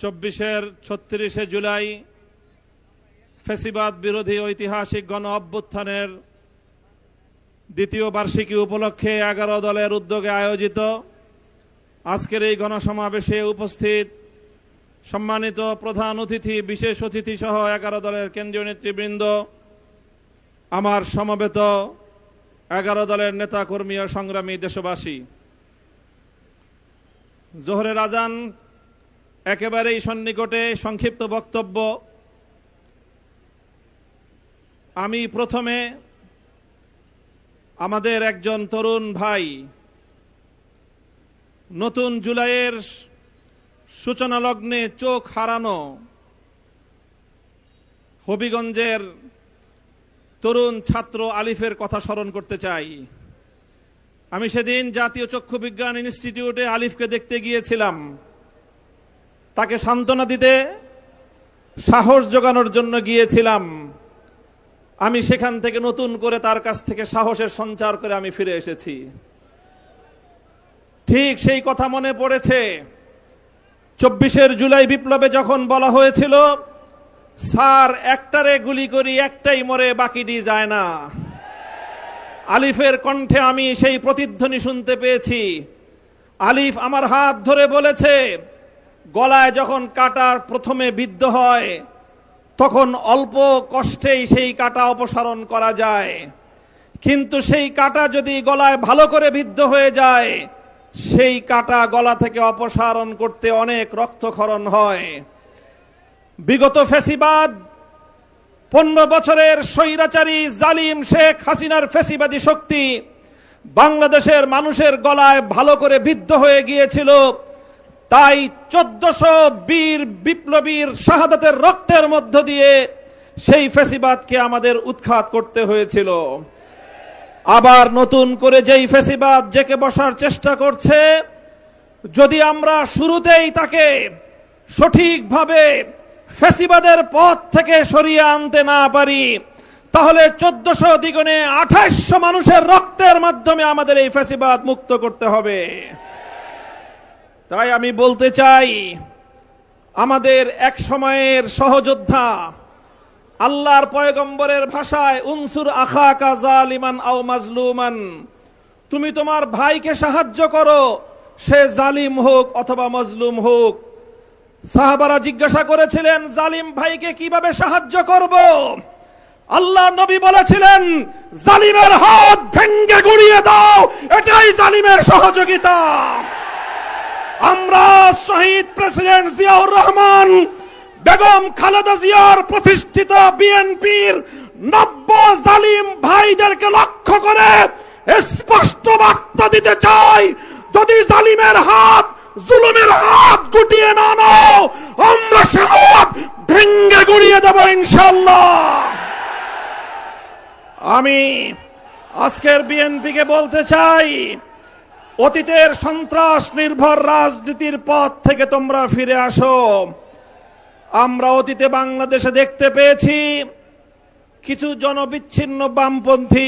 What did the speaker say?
36 জুলাই ফ্যাসিবাদ বিরোধী ঐতিহাসিক গণ অভ্যুত্থানের দ্বিতীয় বার্ষিকী উপলক্ষে 11 দলের উদ্যোগে আয়োজিত আজকের এই গণসমাবেশে উপস্থিত সম্মানিত প্রধান অতিথি, বিশেষ অতিথি সহ 11 দলের কেন্দ্রীয় নেতৃবৃন্দ, আমার সমবেত 11 দলের নেতাকর্মী ও সংগ্রামী দেশবাসী, জোহরের আজান একেবারেই সন্নিকটে। সংক্ষিপ্ত বক্তব্য। আমি প্রথমে আমাদের একজন তরুণ ভাই নতুন জুলাইয়ের সূচনা লগ্নে চোখ হারানো হবিগঞ্জের তরুণ ছাত্র আলিফের কথা স্মরণ করতে চাই। আমি সেদিন জাতীয় চক্ষু বিজ্ঞান ইনস্টিটিউটে আলিফকে দেখতে গিয়েছিলাম, তাকে সান্ত্বনা দিতে, সাহস জোগানোর জন্য গিয়েছিলাম। আমি সেখান থেকে নতুন করে তার কাছ থেকে সাহসের সঞ্চার করে আমি ফিরে এসেছি। ঠিক সেই কথা মনে পড়েছে 24 জুলাই বিপ্লবে যখন বলা হয়েছিল, স্যার একটারে গুলি করি একটাই মরে বাকিটি যায় না। আলিফের কণ্ঠে আমি সেই প্রতিধ্বনি শুনতে পেয়েছি। আলিফ আমার হাত ধরে বলেছে, গলায় যখন কাটা প্রথমে বিদ্ধ হয় তখন অল্প কষ্টেই সেই কাটা অপসারণ করা যায়, কিন্তু সেই কাটা যদি গলায় ভালো করে বিদ্ধ হয়ে যায়, সেই কাটা গলা থেকে অপসারণ করতে অনেক রক্তক্ষরণ হয়। বিগত ফ্যাসিবাদ 15 বছরের স্বৈরাচারী জালিম শেখ হাসিনার ফ্যাসিবাদী শক্তি বাংলাদেশের মানুষের গলায় ভালো করে বিদ্ধ হয়ে গিয়েছিল। তাই 1400 বীর বিপ্লবীর শাহাদাতের রক্তের মধ্য দিয়ে সেই ফ্যাসিবাদকে আমাদের উৎখাত করতে হয়েছিল। আবার নতুন করে যেই ফ্যাসিবাদ জেকে বসার চেষ্টা করছে, যদি আমরা শুরুতেই তাকে সঠিকভাবে ফ্যাসিবাদের পথ থেকে সরিয়ে আনতে না পারি, তাহলে 1400 দ্বিগুণে 2800 মানুষের রক্তের মাধ্যমে আমাদের এই ফ্যাসিবাদ মুক্ত করতে হবে। তাই আমি বলতে চাই, আমাদের এক সময়ের সহযোদ্ধা, আল্লাহর পয়গম্বরের ভাষায় উনসুর আখাকা জালিমান আও মাজলুমান, তুমি তোমার ভাইকে সাহায্য করো, সে জালিম হোক অথবা মজলুম হোক। সাহাবারা জিজ্ঞাসা করেছিলেন, জালিম ভাইকে কিভাবে সাহায্য করব? আল্লাহ নবী বলেছিলেন, জালিমের হাত ভেঙ্গে গুড়িয়ে দাও, এটাই জালিমের সহযোগিতা। আমরা শহীদ প্রেসিডেন্ট জিয়াউর রহমান, বেগম খালেদা জিয়ার প্রতিষ্ঠিত বিএনপির 90 জালিম ভাইদেরকে লক্ষ্য করে স্পষ্ট বার্তা দিতে চাই, যদি জালিমের হাত, জুলুমের হাত গুটিয়ে না নাও, আমরা সে হাত ভেঙ্গে গুড়িয়ে দেব ইনশাআল্লাহ। আমি আজকের বিএনপিকে বলতে চাই, অতীতের সন্ত্রাস নির্ভর রাজনীতির পথ থেকে তোমরা ফিরে আসো। আমরা অতীতে বাংলাদেশে দেখতে পেয়েছি কিছু জনবিচ্ছিন্ন বামপন্থী